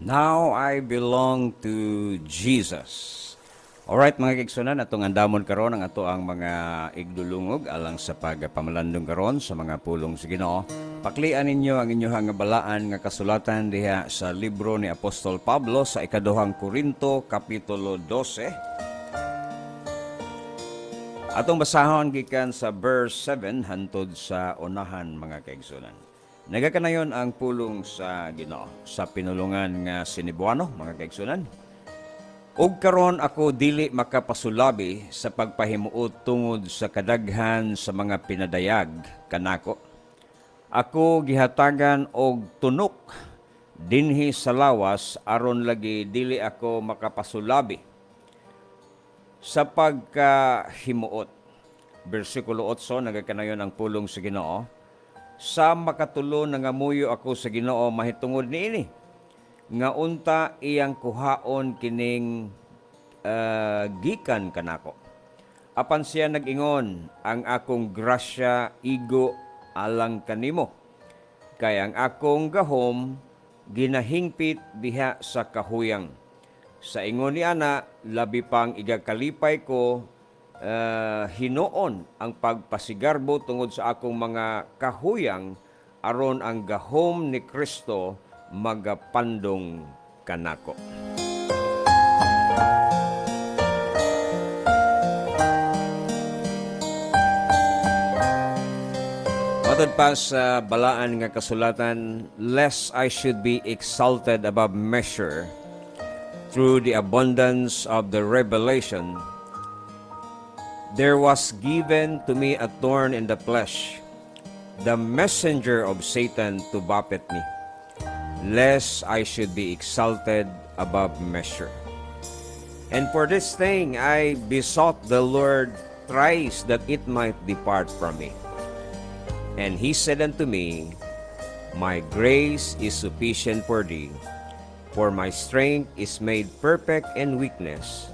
Now I belong to Jesus. Alright mga kaigsunan, atong andamon karon ang ato ang mga igdulungog alang sa pagpamalandong karon sa mga pulong sa Ginoo. Paklian ninyo ang inyohang balaan nga kasulatan diha sa libro ni Apostol Pablo sa ikaduhang Korinto kapitulo 12. Atong basahon gikan sa verse 7 hantod sa unahan mga kaigsunan. Nagakanayon ang pulong sa Ginoo sa pinulungan nga sinibuano mga kaigsunan. Og karon ako dili makapasulabi sa pagpahimuot tungod sa kadaghan sa mga pinadayag kanako. Ako gihatagan og tunok dinhi sa lawas aron lagi dili ako makapasulabi sa pagkahimuot. Bersikulo 8 nagakanayon ang pulong sa Ginoo. Sa makatulo nangamuyo ako sa Ginoo mahitungod niini nga unta iyang kuhaon kining gikan kanako. Apan siya nag-ingon, ang akong grasya igo alang kanimo. Kay ang akong gahom ginahingpit diha sa kahuyang. Sa ingon ni ana, labi pang igakalipay ko hinoon ang pagpasigarbo tungod sa akong mga kahuyang aron ang gahom ni Kristo magapandong kanako. Matod pa sa balaan nga kasulatan, lest I should be exalted above measure through the abundance of the revelation, there was given to me a thorn in the flesh, the messenger of Satan to buffet me, lest I should be exalted above measure. And for this thing I besought the Lord thrice that it might depart from me. And he said unto me, My grace is sufficient for thee, for my strength is made perfect in weakness.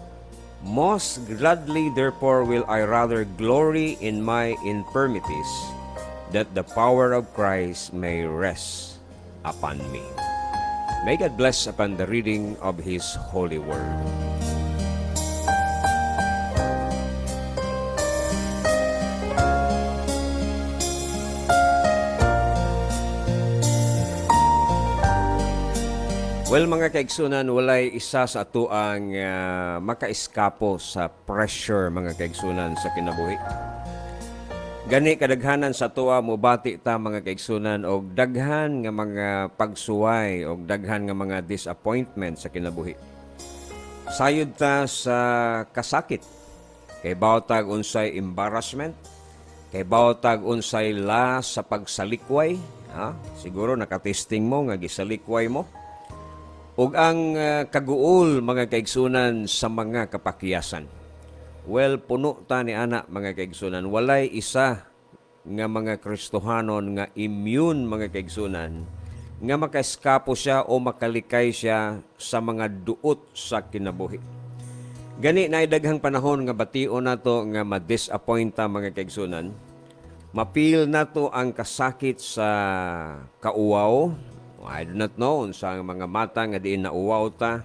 Most gladly therefore will I rather glory in my infirmities, that the power of Christ may rest upon me. May God bless upon the reading of His holy word. Well mga kaigsunan, walay isa sa ato ang makaiskapo sa pressure mga kaigsunan sa kinabuhi. Gani kadaghanan sa tuwa mobati ta mga kaigsunan og daghan nga mga pagsuway og daghan nga mga disappointment sa kinabuhi. Sayod ta sa kasakit. Kay bawtag unsay embarrassment, kay bawtag unsay la sa pagsalikway, siguro nakatesting mo nga gisalikway mo. Ug ang kaguol mga kaigsunan sa mga kapakiyasan. Well, puno ta ni ana mga kaigsunan. Walay isa nga mga Kristohanon nga immune mga kaigsunan nga makaeskapo siya o makalikay siya sa mga duot sa kinabuhi. Gani na daghang panahon nga bation nato nga ma-disappoint ta mga kaigsunan. Mapil nato ang kasakit sa kauwaw. I do not know sa mga mata nga diin na uwaw ta.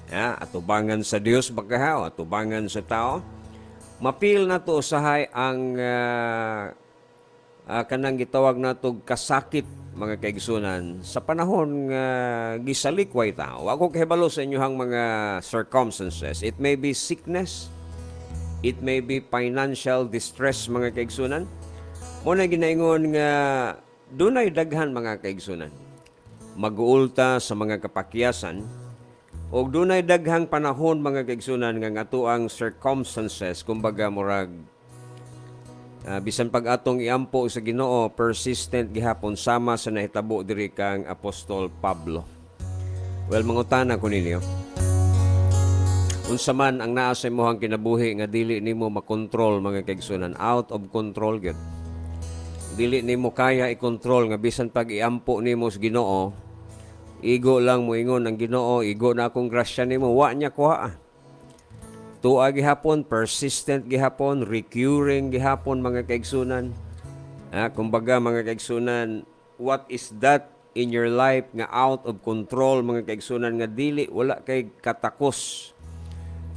Atubangan sa Dios bakahaw, atubangan sa tao. Mapil na to usahay ang kanang gitawag nato kasakit mga kaigsunan sa panahon nga gisalikway ta. Wa ko kahibalo sa inyohang mga circumstances. It may be sickness, it may be financial distress mga kaigsunan. Mo na ginaingon nga dunay daghan mga kaigsunan. Mag-uulta sa mga kapakiyasan o dunay daghang panahon mga kaigsunan nga ato ang circumstances kumbaga murag bisan pag atong iampo sa Ginoo persistent gihapon sama sa nahitabo diri kang Apostol Pablo. Well, mangutana ko ninyo. Unsa man ang naa sa imong kinabuhi nga dili nimo makontrol mga kaigsunan, out of control gyud. Dili nimo kaya i-control nga bisan pag iampo nimo sa Ginoo, igo lang mo ingon ang Ginoo, igo na akong grasya nimo, wa niya kuha. Tuwa gihapon, persistent gihapon, recurring gihapon mga kaigsunan. Kumbaga mga kaigsunan, what is that in your life nga out of control mga kaigsunan nga dili wala kay katakos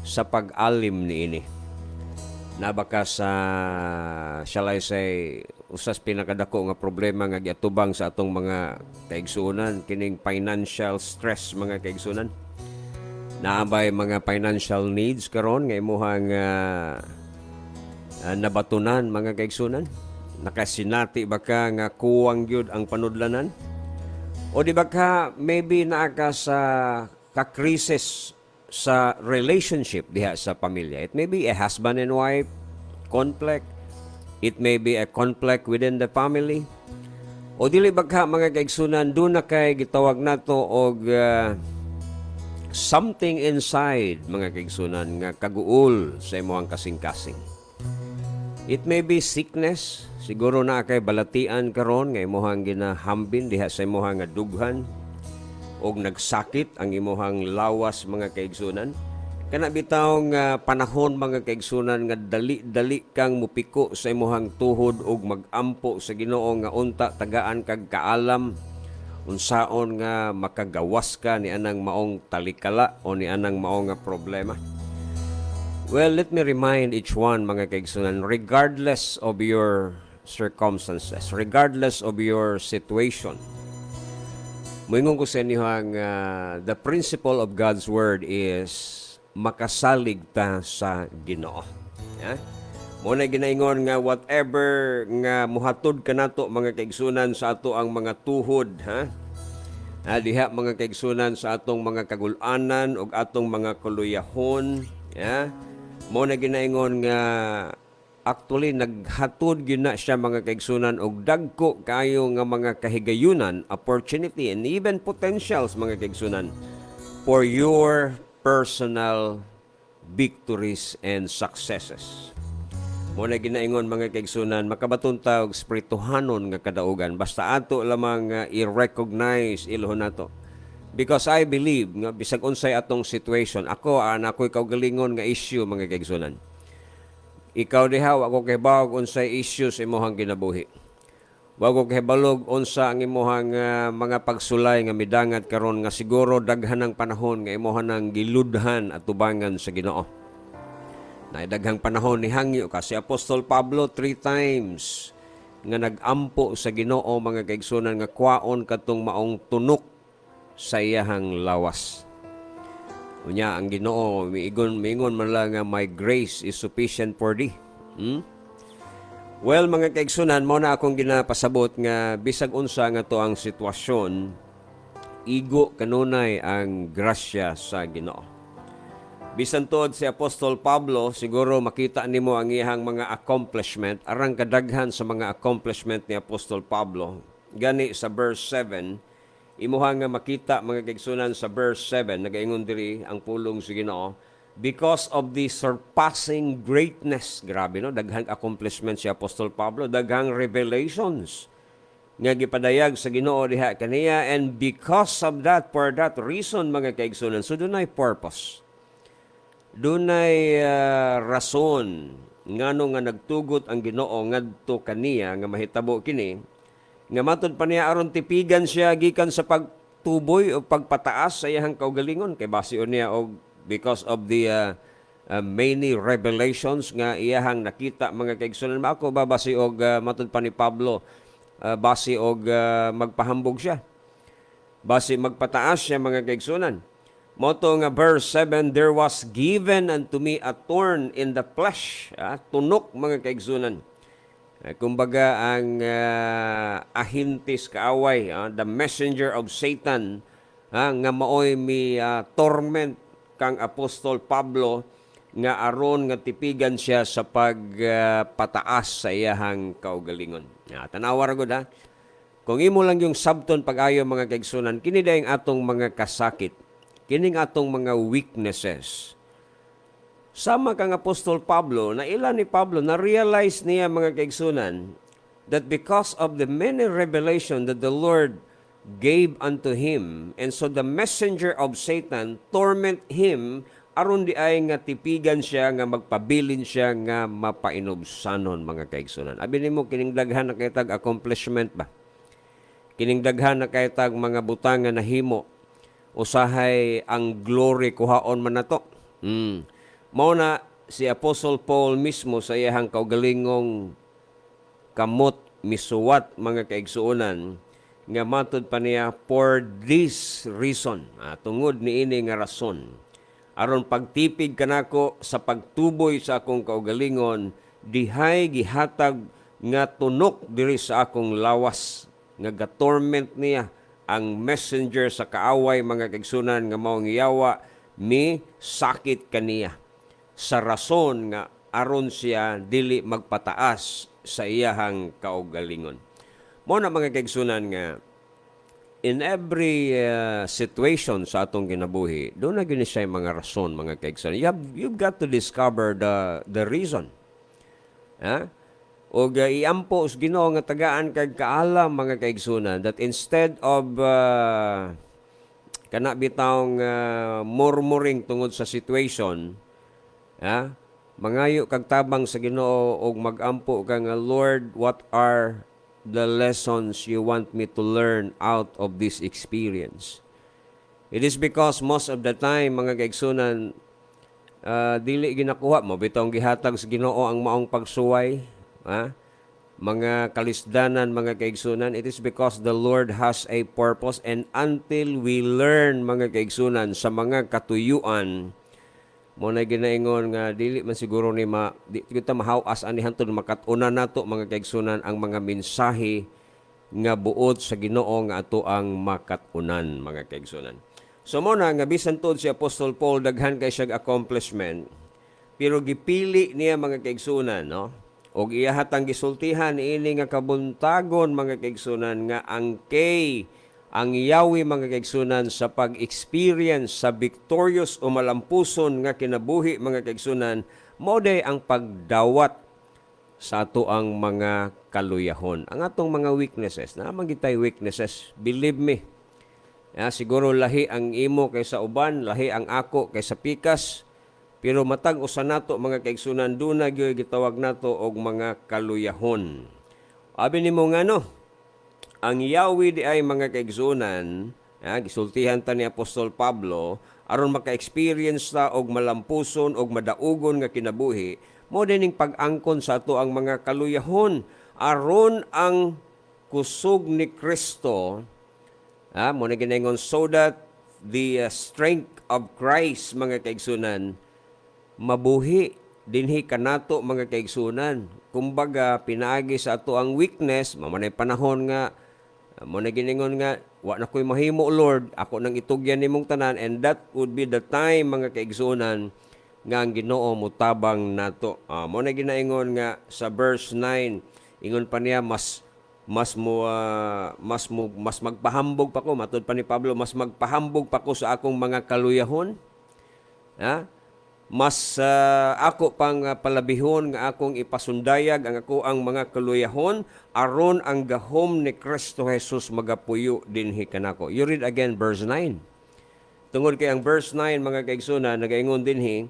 sa pag-alim niini. Nabaka sa shall I say usas pinakadako nga problema nga giatubang sa atong mga kaigsunan kining financial stress mga kaigsunan. Naabay mga financial needs karon nga imuhang nabatunan mga kaigsunan. Nakasinati ba ka nga kuwang gyud ang panudlanan? O di ba ka maybe naa ka sa ka-crisis sa relationship diha sa pamilya. It may be a husband and wife conflict. It may be a conflict within the family. O dili ba ka mga kaigsunan doon na kay gitawag nato og something inside mga kaigsunan nga kaguol sa imong kasing-kasing. It may be sickness. Siguro na kay balatian karon nga imuhang ginahambin diha sa imuhang nga dughan og nagsakit ang imuhang lawas mga kaigsunan. Kana bitaw nga panahon mga kaigsunan nga dali-dali kang mupiko sa imuhang tuhod og magampo sa Ginoo nga unta tagaan kag kaalam unsaon nga makagawas ka ni anang maong talikala o ni anang maong nga problema. Well, let me remind each one mga kaigsunan, regardless of your circumstances, regardless of your situation, moingon ko sa inyo the principle of God's Word is makasalig ta sa Ginoo. Yeah? Muna ginaingon nga whatever nga muhatod kanato mga kaigsunan sa ato ang mga tuhod, ha? Diha mga kaigsunan sa atong mga kagulanan ug atong mga kuluyahon, yeah? Muna ginaingon nga actually naghatod gyud na siya mga kaigsunan og dagko kayo nga mga kahigayunan, opportunity and even potentials mga kaigsunan for your personal victories and successes. Muna ginaingon mga kaigsunan makabaton ta og spirituhanon nga kadaugan basta ato lamang i-recognize ilhon nato. Because I believe nga bisag unsay atong situation, ako'y kaugalingon nga issue mga kaigsunan. Ikaw diha wa ko kahibawog unsay issue sa imong ginabuhi. Wa ko kahibalog unsa ang imong mga pagsulay nga midangat karon nga siguro daghan ang panahon nga imong nang giludhan at tubangan sa Ginoo. Na daghang panahon ni hangyo ka si Apostol Pablo 3 times nga nagampo sa Ginoo mga kaigsunan nga kwaon katong maong tunok sa iyahang lawas. Unya ang Ginoo miingon man lang nga my grace is sufficient for thee. Well mga kaigsunan mo na akong ginapasabot nga bisag unsa nga to ang sitwasyon igo kanunay ang grasya sa Ginoo. Bisan tuod si Apostol Pablo siguro makita nimo ang iyang mga accomplishment arang kadaghan sa mga accomplishment ni Apostol Pablo gani sa verse 7. Imuha nga makita mga kaigsunan sa verse 7, nagaingon diri ang pulong sa Ginoo, because of the surpassing greatness. Grabe no, daghang accomplishment si Apostol Pablo, daghang revelations nga gipadayag sa Ginoo diha kaniya, and because of that, for that reason mga kaigsunan, so dunay purpose. Dunay rason ngano nga nagtugot ang Ginoo ngadto kaniya nga mahitabo kini nga matod pa niya aron tipigan siya gikan sa pagtuboy o pagpataas sa iyang kaugalingon kay base niya og because of the many revelations nga iyahang nakita mga kaigsunan. Ako babase og matod pa ni Pablo base og magpahambog siya, base magpataas siya mga kaigsunan. Moto nga verse 7, there was given unto me a thorn in the flesh, tunok mga kaigsunan. Kumbaga ang ahintis kaaway, the messenger of Satan, nga maoy mi torment kang Apostol Pablo nga aron nga tipigan siya sa pagpataas sa iyahang kaugalingon. Tanawar gud ha. Kung imo lang yung sabton pag-ayo mga kaigsunan, kini daing atong mga kasakit, kining atong mga weaknesses. Sama kang Apostol Pablo, na ilan ni Pablo, na-realize niya mga kaigsunan that because of the many revelation that the Lord gave unto him, and so the messenger of Satan torment him, aron di ay nga tipigan siya, nga magpabilin siya, nga mapainobsanon mga kaigsunan. Abi nimo kining daghan na kitag accomplishment ba? kining daghan na kay tag mga butang nga nahimo usahay ang glory kuhaon man nato. Mao na si Apostle Paul mismo sa iyang kaugalingong kamot misuwat mga kaigsuonan nga matud pa niya for this reason, tungod niini nga rason, aron pagtipig kanako sa pagtuboy sa akong kaugalingon, dihay gihatag nga tunok diri sa akong lawas nga gatorment niya ang messenger sa kaaway mga kaigsunan nga maong iyawa mi sakit kaniya sa rason nga aron siya dili magpataas sa iyahang kaugalingon. Mao na mga kaigsunan nga in every situation sa atong kinabuhi, doon na gini siya mga rason mga kaigsunan. You've got to discover the reason. Ha? O iampo sa Ginoo nga tagaan kag kaalam mga kaigsunan that instead of kana bitawng murmuring tungod sa situation, mangayo kag tabang sa Ginoo og magampo ka nga, Lord, what are the lessons you want me to learn out of this experience? It is because most of the time mga kaigsunan, dili ginakuha mo bitong gihatag sa Ginoo ang maong pagsuway, mga kalisdanan mga kaigsunan. It is because the Lord has a purpose, and until we learn mga kaigsunan sa mga katuyuan, mo na ginaingon nga dili man siguro ni di kita mahawas ani hantod makatuna nato mga kaigsunan ang mga mensahe nga buot sa Ginoo nga ato ang makatunan mga kaigsunan. So mo na nga bisan tod si Apostol Paul daghan kay siyang accomplishment, pero gipili niya mga kaigsunan, no? Og iya hatang gisultihan ini nga kabuntagon mga kaigsunan nga ang yawi mga kaigsunan sa pag-experience sa victorious o malampuson nga kinabuhi mga kaigsunan, mao day ang pagdawat sa ato ang mga kaluyahon. Ang atong mga weaknesses, na magitay weaknesses, believe me. Siguro lahi ang imo kaysa uban, lahi ang ako kaysa pikas, pero matag usa nato mga kaigsunan, doon na gitawag nato og mga kaluyahon. Abi nimo nga no, ang yawi di ay mga kaigsunan, gisultihan ta ni Apostol Pablo, aron maka-experience ta og malampuson og madaugon nga kinabuhi, mo dining pag-angkon sa ato ang mga kaluyahon aron ang kusog ni Kristo, mo na ginaingon, so that the strength of Christ mga kaigsunan mabuhi dinhi kanato mga kaigsunan. Kumbaga pinaagi sa ato ang weakness, mamanay panahon nga mo na giningon nga, wa na ko'y mahimo, Lord, ako nang itugyan nimong tanan, and that would be the time mga kaigsunan nga ang Ginoo mutabang nato. Mo na ginaingon nga sa verse 9, ingon pa niya mas magpahambog pa ko, matud pa ni Pablo, mas magpahambog pa ko sa akong mga kaluyahon. Mas ako pang palabihon nga akong ipasundayag ang ako ang mga kaluyahon aron ang gahom ni Kristo Jesus magapuyo dinhi kanako. You read again verse 9. Tungod kay ang verse 9 mga kaigsunan nagaingon dinhi,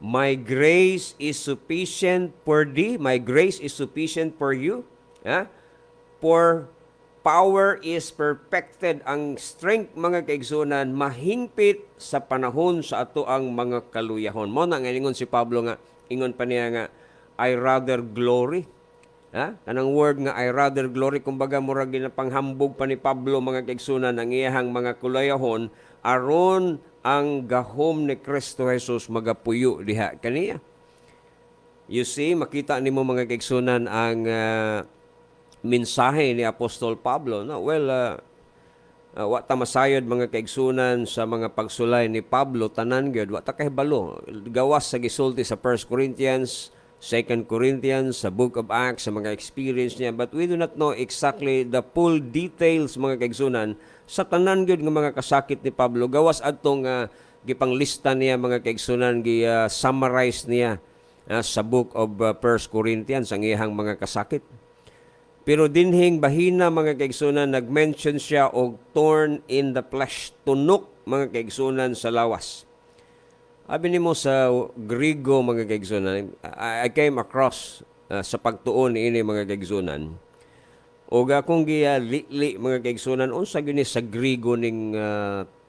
my grace is sufficient for thee, my grace is sufficient for you. For power is perfected, ang strength mga kaigsunan mahingpit sa panahon sa ato ang mga kaluyahon. Mo na nga ingon si Pablo nga, ingon pa niya nga, I rather glory. Kanang word nga I rather glory, kumbaga murag ginapanghambog pa ni Pablo mga kaigsunan ang iyahang mga kaluyahon aron ang gahom ni Kristo Jesus magapuyo diha kaniya. You see, makita nimo mga kaigsunan ang mensahe ni Apostol Pablo, no? Well, wa ta masayod mga kaigsunan sa mga pagsulay ni Pablo tanan gyud, wa ta kahibalo gawas sa gisulti sa 1 Corinthians, 2 Corinthians, sa Book of Acts, sa mga experience niya, but we do not know exactly the full details mga kaigsunan sa tanan gyud nga mga kasakit ni Pablo, gawas adtong gipanglista niya mga kaigsunan, summarize niya sa Book of 1 Corinthians ang iyang mga kasakit. Pero dinhing bahina mga kaigsunan, nag-mention siya og thorn in the flesh, tunok mga kaigsunan sa lawas. Abi nimo sa Griego mga kaigsunan, I came across sa pagtuon ini mga kaigsunan, O akong giyali mga kaigsunan, unsa gyud ni sa Griego ning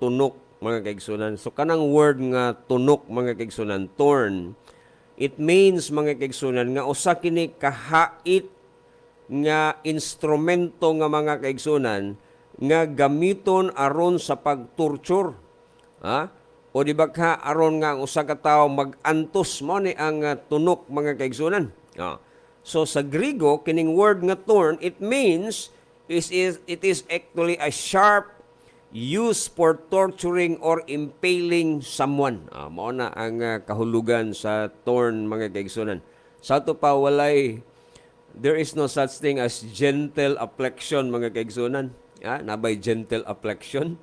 tunok mga kaigsunan. So kanang word nga tunok mga kaigsunan, thorn, it means mga kaigsunan nga usa kini kahait nga instrumento nga mga kaigsunan nga gamiton aron sa pagtorture. Ha? O di ba ka aron nga ang usa ka tawo mag-antos mo ni ang tunok mga kaigsunan. So sa Griego kining word nga thorn, it means it is actually a sharp used for torturing or impaling someone. Mao na ang kahulugan sa thorn mga kaigsunan. Sa to pa walay, there is no such thing as gentle affliction mga kaigsunan. Nabay gentle affliction.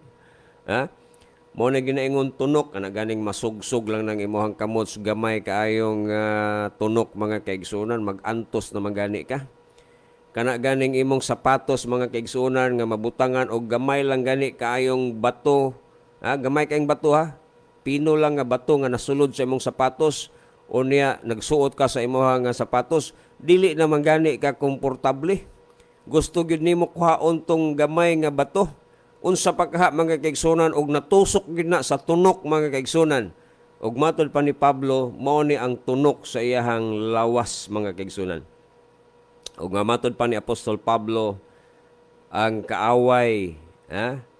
Mo na ginaingon tunok, ana ganing masugsog lang ng imuhang kamot gamay kaayong tunok mga kaigsunan, mag-antos na magani ka. Kana ganing imong sapatos mga kaigsunan nga mabutangan og gamay lang gani kaayong bato. Gamay kaayong bato Pino lang nga bato nga nasulod sa imong sapatos o niya nagsuot ka sa imong sapatos, dili na gani ka komportable. Gusto gyud nimo kuhaon tong gamay nga bato. Unsa pa kaha mga kaigsunan og natusok gid na sa tunok mga kaigsunan. Og matod pa ni Pablo, mao ni ang tunok sa iyahang lawas mga kaigsunan. Og matod pa ni Apostol Pablo, ang kaaway,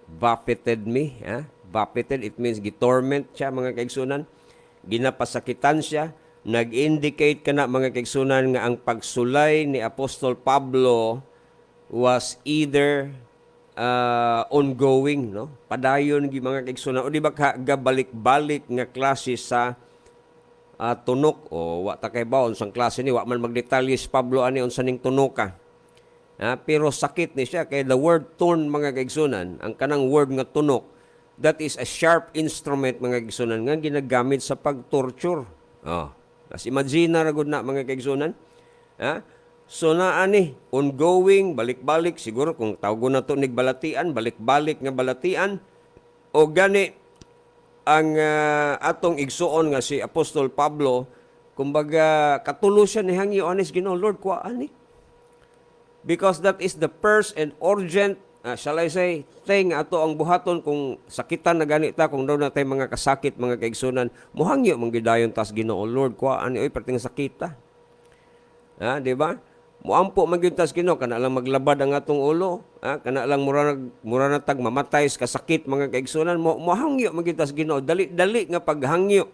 buffeted me, buffeted, it means gitorment siya mga kaigsunan. Ginapasakitan siya, nag-indicate kana mga kaigsunan nga ang pagsulay ni Apostol Pablo was either ongoing, no? Padayon gi mga kaigsunan o di ba gabalik-balik nga klase sa tunok o wa ta kay baon sang klase ni wa man magdetalye si Pablo ani unsa ning tunoka. Pero sakit ni siya kay the word thorn mga kaigsunan, ang kanang word nga tunok, that is a sharp instrument mga kaigsunan nga ginagamit sa pagtorture. As imagine ra gud na mga kaigsunan. So naani, ongoing, balik-balik, siguro kung tawgon na ito balatian, balik-balik nga balatian, o gani ang atong igsuon nga si Apostol Pablo, kumbaga katulo siya ni hangi honest Ginoo, Lord, kuha ani. Because that is the first and urgent, shall I say, thing ato ang buhaton kung sakitan na ganita, kung daw na tayo mga kasakit, mga kaigsunan, muhangyo mong gidayon tas Ginoo, Lord, kuha ani, oy, perting sakita. Di ba? Muampo magyuntas Ginoo kana lang maglabad ang atong ulo, kana lang mura na tag mamatay sa kasakit mga kaigsunan, mo hangyo magyuntas Ginoo, dali nga paghangyo.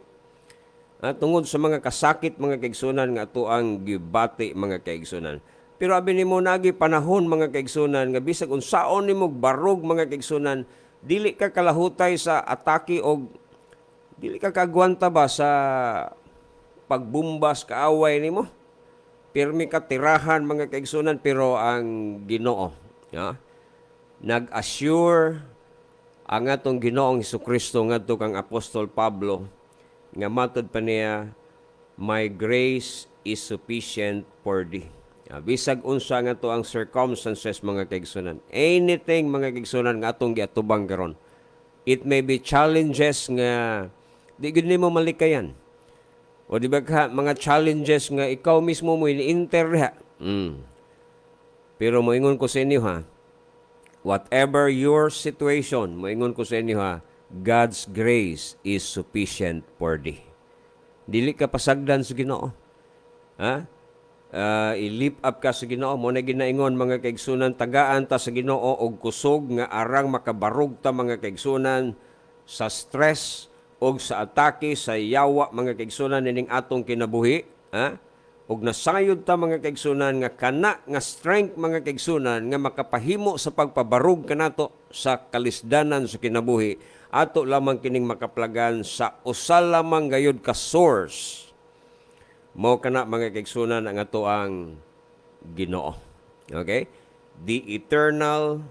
Tungod sa mga kasakit mga kaigsunan nga ato ang gibati mga kaigsunan. Pero abi nimo nagi panahon mga kaigsunan nga bisag unsaon nimo barog mga kaigsunan, dili ka kalahutay sa atake og dili ka kagwanta ba sa pagbumbas kaaway nimo. Pirmi ka tirahan mga kaigsunan, pero ang Ginoo nag-assure ang atong Ginoong Hesukristo ngadto kang Apostol Pablo nga matod pa niya, my grace is sufficient for thee. Bisag unsa nga to ang circumstances mga kaigsunan, anything mga kaigsunan nga atong giatubang karon, it may be challenges nga di gid nimo malikayan. O di ba ka, mga challenges nga ikaw mismo mo ini-enter Pero moingon ko sa inyo whatever your situation, moingon ko sa inyo God's grace is sufficient for thee. Dili ka pasagdan sa Ginoo. I-lift up ka sa Ginoo, mo na ginaingon mga kaigsunan, tagaan ta sa Ginoo og kusog nga arang makabarog ta mga kaigsunan sa stress og sa atake sa yawa mga kaigsunan nining atong kinabuhi, og nasayod ta mga kaigsunan nga kana nga strength mga kaigsunan nga makapahimo sa pagpabarog kanato sa kalisdanan sa kinabuhi, ato lamang kining makaplagan sa usa lamang gayud ka source. Mao kana mga kaigsunan ang ato ang Ginoo. Okay? The eternal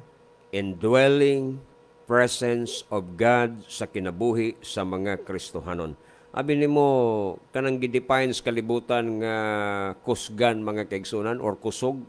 indwelling presence of God sa kinabuhi sa mga Kristohanon. Abi nimo kanang gidefine sa kalibutan nga kusgan mga kaigsunan or kusog.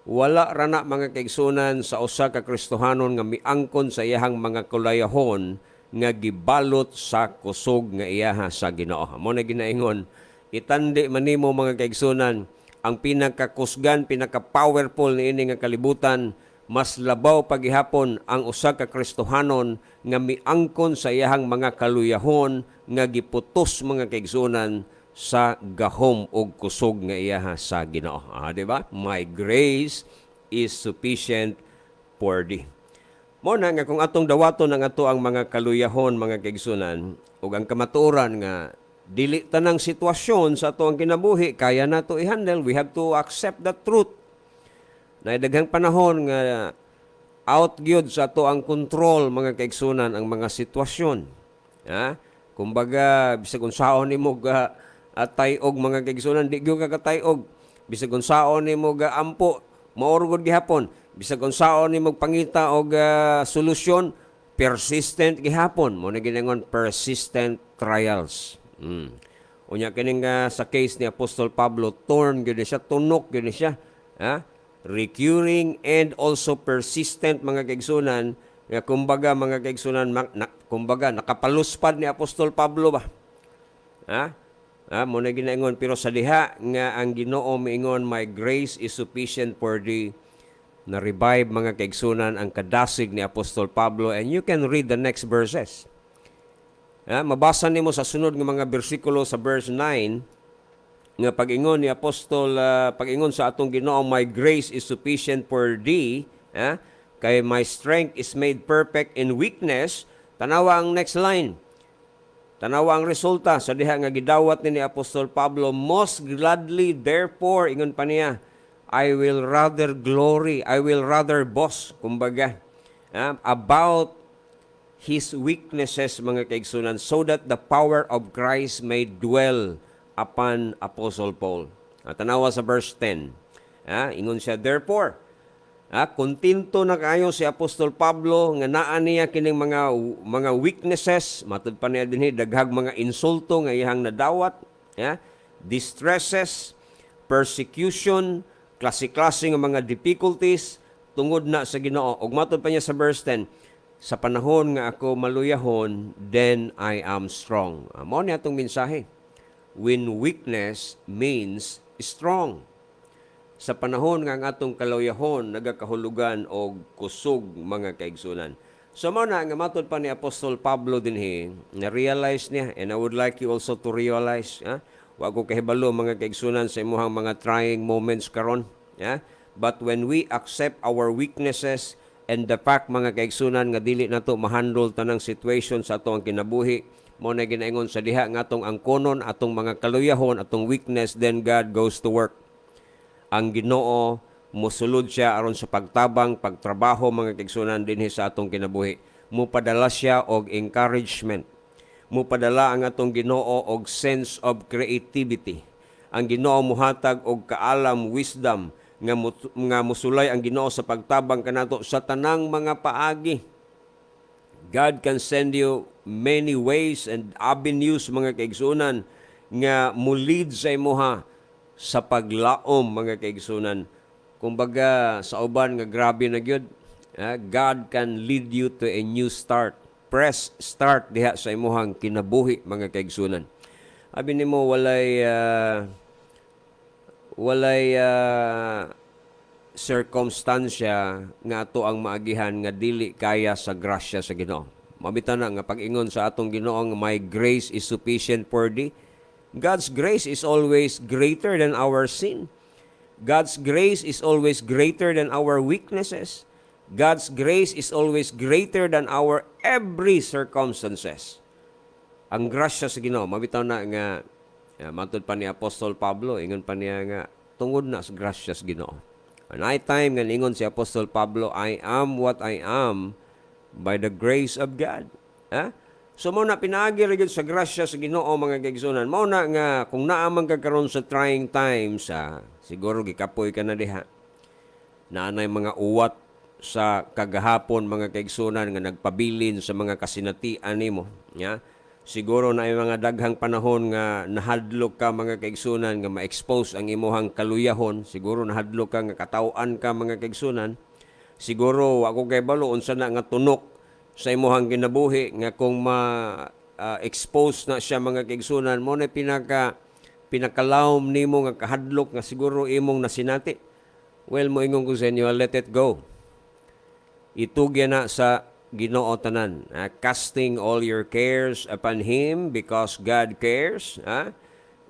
Wala ra na mga kaigsunan sa usa ka Kristohanon nga miangkon sa iyahang mga kulayahon nga gibalot sa kusog nga iyaha sa Ginoo. Mo na ginaingon, itandi man nimo mga kaigsunan, ang pinakakusgan, pinaka-powerful ni ini nga kalibutan, mas labaw paghihapon ang usa ka Kristohanon nga miangkon sa iyahang mga kaluyahon nga giputos mga kaigsunan sa gahom og kusog nga iyaha sa Ginoo. Di ba? My grace is sufficient for thee. Mo na nga kung atong dawaton ang ato ang mga kaluyahon mga kaigsunan ug ang kamatuoran nga dili tanang sitwasyon sa ato ang kinabuhi kaya nato i-handle, we have to accept the truth. Na daghang panahon nga out gyud sa ato ang control mga kaigsunan ang mga sitwasyon. Ha? Kumbaga bisag unsaon nimo ga atay-og mga kaigsunan di gyud ka katay-og. Bisag unsaon nimo ga ampo maorgod gihapon. Bisag unsaon nimo pangita og solusyon persistent gihapon. Mo na ginangon persistent trials. Unya kining sa case ni Apostol Pablo, torn gyud siya, tunok gyud siya. Ha? Recurring and also persistent mga kaigsunan, nga kumbaga mga kaigsunan, kumbaga nakapaluspad ni Apostol Pablo ba? Ha? Mo na ginaingon pero sa diha nga ang Ginoo miingon, my grace is sufficient for thee. Na revive mga kaigsunan ang kadasig ni Apostol Pablo, and you can read the next verses. Mabasa nimo sa sunod nga mga bersikulo sa verse 9 nga pag-ingon ni Apostol, pag-ingon sa atong Ginoo, my grace is sufficient for thee, kay my strength is made perfect in weakness. Tanawa ang next line. Tanawa ang resulta sa diha nga gidawat ni Apostol Pablo, most gladly therefore, ingon pa niya, I will rather glory, I will rather boast, kumbaga, about his weaknesses mga kaigsunan, so that the power of Christ may dwell upon Apostle Paul. Tanawa sa verse 10. Ingon siya, therefore, kontento na kayo si Apostol Pablo nga naa niya kining mga weaknesses, matud pa niya dinhi daghag mga insulto nga iyang nadawat, distresses, persecution, klase-klase nga mga difficulties tungod na sa Ginoo. Ug matud pa niya sa verse 10, sa panahon nga ako maluyahon, then I am strong. Mao ni atong mensahe. When weakness means strong. Sa panahon nga ang atong kaluyahon nagakahulugan og kusog mga kaigsunan. So mao na nga matud pa ni Apostol Pablo dinhi, na-realize niya, and I would like you also to realize, wa ko kahibalo mga kaigsunan sa imuhang mga trying moments karon, but when we accept our weaknesses and the fact mga kaigsunan nga dili nato ma-handle tanang situation sa ato ang kinabuhi, mo na ginaingon sa diha nga atong angkonon, atong mga kaluyahon, atong weakness, then God goes to work. Ang Ginoo mosulod siya aron sa pagtabang, pagtrabaho mga kaigsunan dinhi sa atong kinabuhi. Mupadala siya og encouragement. Mupadala ang atong Ginoo og sense of creativity. Ang Ginoo muhatag og kaalam, wisdom nga musulay ang Ginoo sa pagtabang kanato sa tanang mga paagi. God can send you many ways and avenues mga kaigsunan nga mulid sa imuha sa paglaom mga kaigsunan. Kumbaga sa uban nga grabe na gyud, God can lead you to a new start. Press start diha sa imuhang kinabuhi mga kaigsunan. Abi nimo walay circumstansya nga ato ang maagihan nga dili kaya sa grasya sa Ginoo. Mabita na nga pag-ingon sa atong Ginoo, my grace is sufficient for thee. God's grace is always greater than our sin. God's grace is always greater than our weaknesses. God's grace is always greater than our every circumstances. Ang grasya sa Ginoo, mabitaw na nga matud pa ni Apostol Pablo, ingon pa niya nga tungod na sa grasya sa Ginoo. Night time nga ingon si Apostol Pablo, I am what I am by the grace of God. So mao na pinaagi ra gyud sa grasya sa Ginoo mga kaigsunan. Mao na nga kung naa man ka karon sa trying times, siguro gikapoy ka na diha. Naanay mga uwat sa kagahapon mga kaigsunan nga nagpabilin sa mga kasinatian nimo, Siguro na ay mga daghang panahon nga nahadlok ka mga kaigsunan nga ma-expose ang imuhang kaluyahon. Siguro nahadlok ka nga kataw-an ka mga kaigsunan. Siguro ako kay balo unsa na nga tunok sa imuhang kinabuhi nga kung ma-expose na siya mga kaigsunan, mo na pinaka pinakalawom nimo nga kahadlok nga siguro imong nasinati. Well, mo ingon ko sa inyo, let it go. Itugya na sa Ginoo tanan. Casting all your cares upon Him because God cares.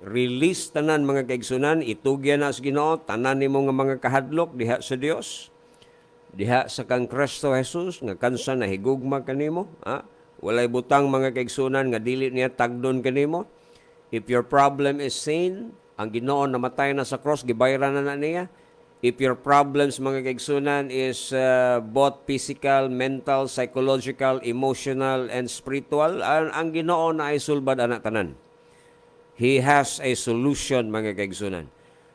Release tanan mga kaigsunan, itugya na sa Ginoo, tanan nimo nga mga kahadlok diha sa Dios. Diha sa kang Kristo Jesus nga kansa nahigugma kanimo. Walay butang mga kaigsunan nga dili niya tagdon kanimo. If your problem is sin, ang Ginoo namatay na sa cross, gibayaran na niya. If your problems, mga kaigsunan, is both physical, mental, psychological, emotional, and spiritual, ang Ginoo na ay sulbad anak tanan. He has a solution, mga kaigsunan.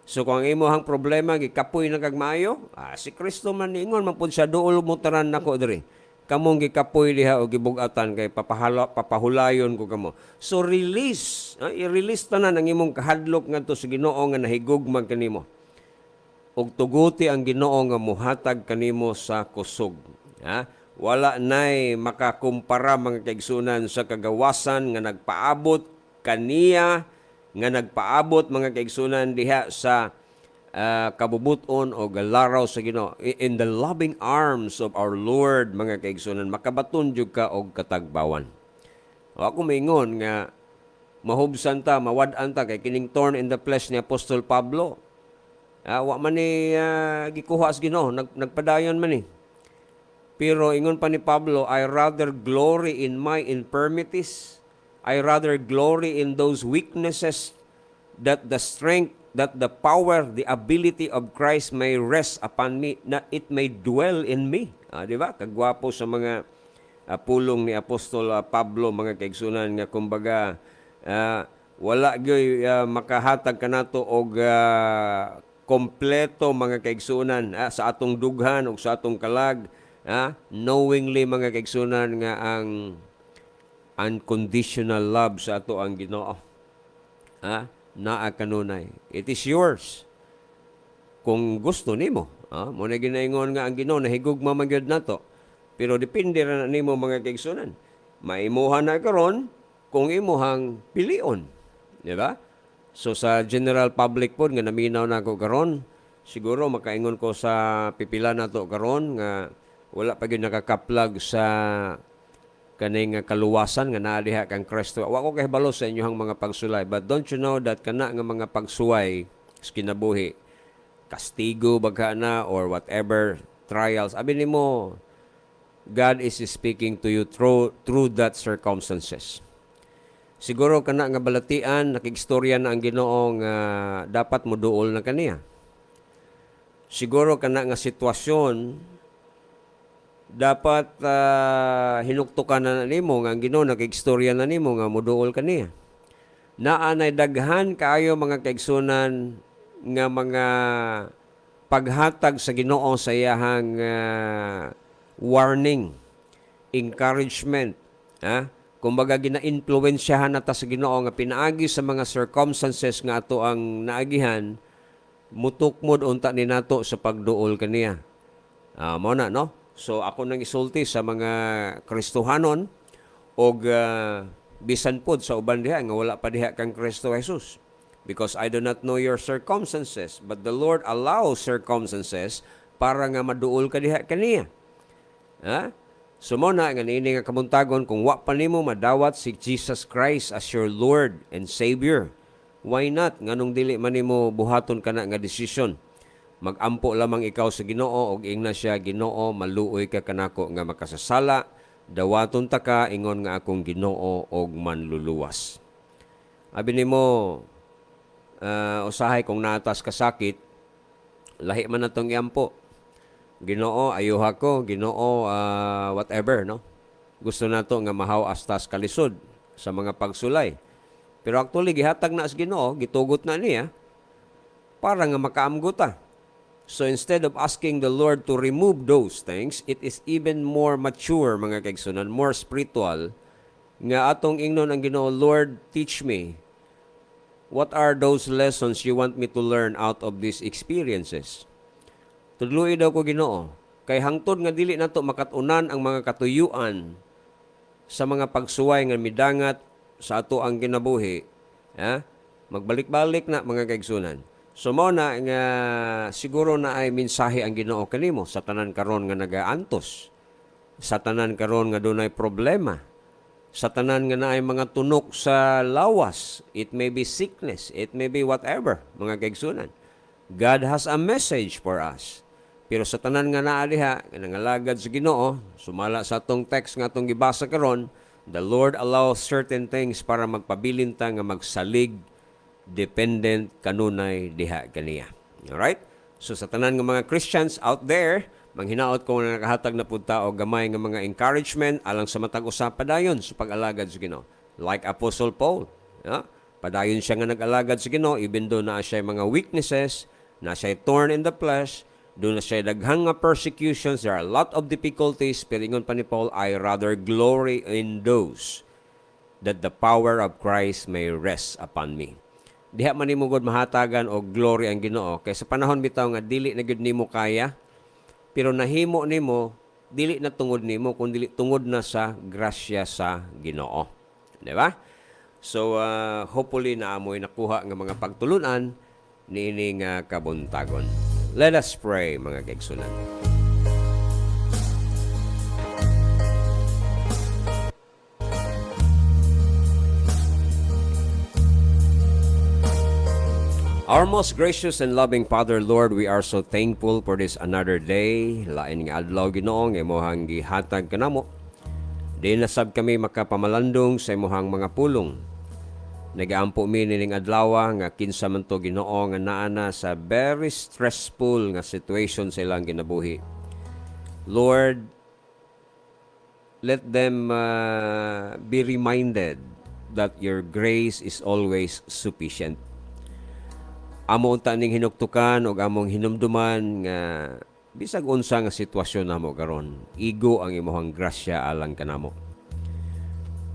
So kung ang imuhang problema, gikapoy na kagmaayo, si Kristo man ingon, mapun siya dool mo tanan nako diri. Kamong gikapoy diha o gibugatan kay papahulayon ko kamo. So release, i-release tanan ang imong kahadlok ngadto sa Ginoo nga nahigugma kanimo. Og tuguti ang Ginoo nga muhatag kanimo sa kusog. Wala nay makakumpara mga kaigsunan sa kagawasan nga nagpaabot kaniya, nga nagpaabot mga kaigsunan diha sa kabubuton o galaraw sa Ginoo. In the loving arms of our Lord mga kaigsunan, makabaton jud ka og katagbawan. Ako maingon nga mahubsan ta, mawad-an ta kay kining thorn in the flesh ni Apostol Pablo. Wa man ni gikuha sa Ginoo, nagpadayon man ni. Pero ingon pa ni Pablo, I rather glory in my infirmities. I rather glory in those weaknesses that the strength, that the power, the ability of Christ may rest upon me, that it may dwell in me. Di ba? Kagwapo sa mga pulong ni Apostol Pablo, mga kaigsunan, nga kumbaga wala gyoy makahatag kanato og kompleto mga kaigsunan sa atong dughan o sa atong kalag, knowingly mga kaigsunan nga ang unconditional love sa ato ang Ginoo naa kanunay. It is yours kung gusto nimo. Mo na ginaingon nga ang Ginoo nahigugma man gyud nato, pero depende ra na nimo mga kaigsunan. Maimuha na karon kung imuhang pilion, di ba? So sa general public po nga naminaw na ako karon, siguro makaingon ko sa pipila na to karon nga wala pa gyud nakakaplag sa kaning kaluwasan nga naa diha kang Kristo. Wa ko kahibalo sa inyohang mga pagsulay, but don't you know that kana nga mga pagsuway sa kinabuhi, kastigo bagha na or whatever trials, abi nimo God is speaking to you through that circumstances. Siguro kana nga balatian, nakigstorya na ang Ginoo nga dapat mo duol na kaniya. Siguro kana nga sitwasyon, dapat hinuktukan na nimo nga ang Ginoo nakigstorya na nimo nga mo duol kaniya. Naanay daghan kaayo mga kaigsunan nga mga paghatag sa Ginoo sa iyahang warning, encouragement, kumbaga gina-influensyahan nata sa Ginoo nga pinaagi sa mga circumstances nga ato ang naagihan, mutukmod unta ni nato sa pagduol kaniya. Mao na no. So ako nang isulti sa mga Kristohanon og bisan pod sa uban diha nga wala pa diha kang Kristo Jesus. Because I do not know your circumstances, but the Lord allows circumstances para nga maduol ka diha kaniya. Sumuna nga niini nga kabuntagon kung wa pa nimo madawat si Jesus Christ as your Lord and Savior. Why not? Nganong dili man nimo buhaton kana nga desisyon. Magampo lamang ikaw sa Ginoo og ingna siya, Ginoo, maluoy ka kanako nga makasasala, dawaton ta ka ingon nga akong Ginoo og manluluwas. Abi nimo usahay kung natas ka sakit, lahi man natong iampo. Ginoo, ayuha ko, Ginoo, whatever, no? Gusto nato nga mahaw astas kalisod sa mga pagsulay. Pero actually, gihatag na sa Ginoo, gitugot na niya, para nga makaamguta. So instead of asking the Lord to remove those things, it is even more mature, mga kaigsunan, more spiritual, nga atong ingnon ang Ginoo, Lord, teach me, what are those lessons you want me to learn out of these experiences? Tudluy daw ko Ginoo, kay hangtod nga dili nato makatunan ang mga katuyuan sa mga pagsuway nga midangat sa ato ang kinabuhi, Magbalik-balik na mga kaigsunan. So mao na nga siguro na ay mensahe ang Ginoo kanimo sa tanan karon nga nagaantos. Sa tanan karon nga dunay problema. Sa tanan nga naay mga tunok sa lawas. It may be sickness, it may be whatever, mga kaigsunan. God has a message for us. Pero sa tanan nga naa diha, nangalagad sa Ginoo, sumala sa atong text nga atong gibasa karon, the Lord allows certain things para magpabilin ta nga magsalig dependent kanunay diha kaniya. Alright? So sa tanan nga mga Christians out there, manghinaot ko nga nakahatag na pud ta og gamay nga mga encouragement alang sa matag usa padayon sa pag-alagad sa Ginoo. Like Apostle Paul, yeah? Padayon siya nga nag-alagad sa Ginoo even though naa siya mga weaknesses, na siya torn in the flesh, doon na siya daghang nga persecutions, there are a lot of difficulties, pero ingon pa ni Paul, I rather glory in those that the power of Christ may rest upon me. Diha man nimo gud mahatagan og glory ang Ginoo kay sa panahon bitaw nga dili na gud nimo kaya, pero nahimo nimo dili na tungod nimo kundi tungod na sa grasya sa Ginoo. Di ba? So hopefully naamoy nakuha nga mga pagtulunan niini nga kabuntagon. Let us pray mga kaigsunan. Our most gracious and loving Father, Lord, we are so thankful for this another day. Lain nga adlaw Ginoo nga imong gihatag kanamo. Di na sab kami makapamalandong sa imong mga pulong. Nagaampo mi ning adlaw nga kinsa man to Ginoo nga naa na sa very stressful nga situation sa ilang ginabuhi. Lord, let them be reminded that your grace is always sufficient. Amo unta ning hinuktukan og among hinumduman nga bisag unsa nga sitwasyon namo karon, igo ang imong grasya alang kanamo.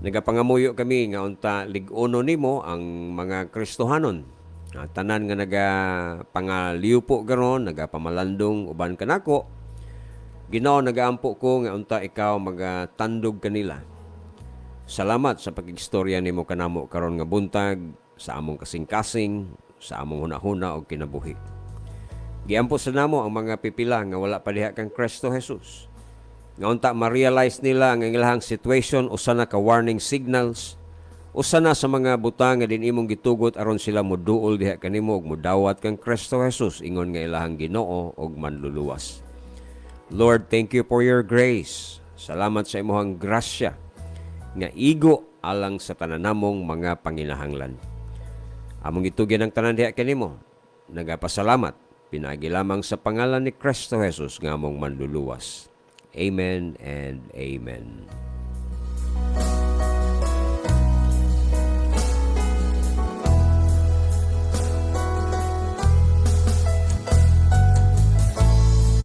Nagapangamuyo kami nga unta lig-uno nimo ang mga Kristohanon. Tanan nga nagapangaliupo karon, nagapamalandong uban kanako. Ginoo nagaampo ko nga unta ikaw magatandog kanila. Salamat sa pakigstorya nimo kanamo karon nga buntag sa among kasing-kasing, sa among hunahuna o kinabuhi. Giampo sa namo ang mga pipila nga wala pa diha kang Kristo Jesus. Nga unta ma-realize nila ang ilahang situation usa na ka warning signals, usa na sa mga butang nga din imong gitugot aron sila moduol diha kanimo ug modawat kang Kristo Jesus ingon nga ilahang Ginoo ug manluluwas. Lord, thank you for your grace. Salamat sa imong grasya nga igo alang sa tananamong mga panginahanglan. Among itugyan ang tanan diha kanimo. Nagapasalamat pinagi lamang sa pangalan ni Kristo Jesus nga among manluluwas. Amen and amen.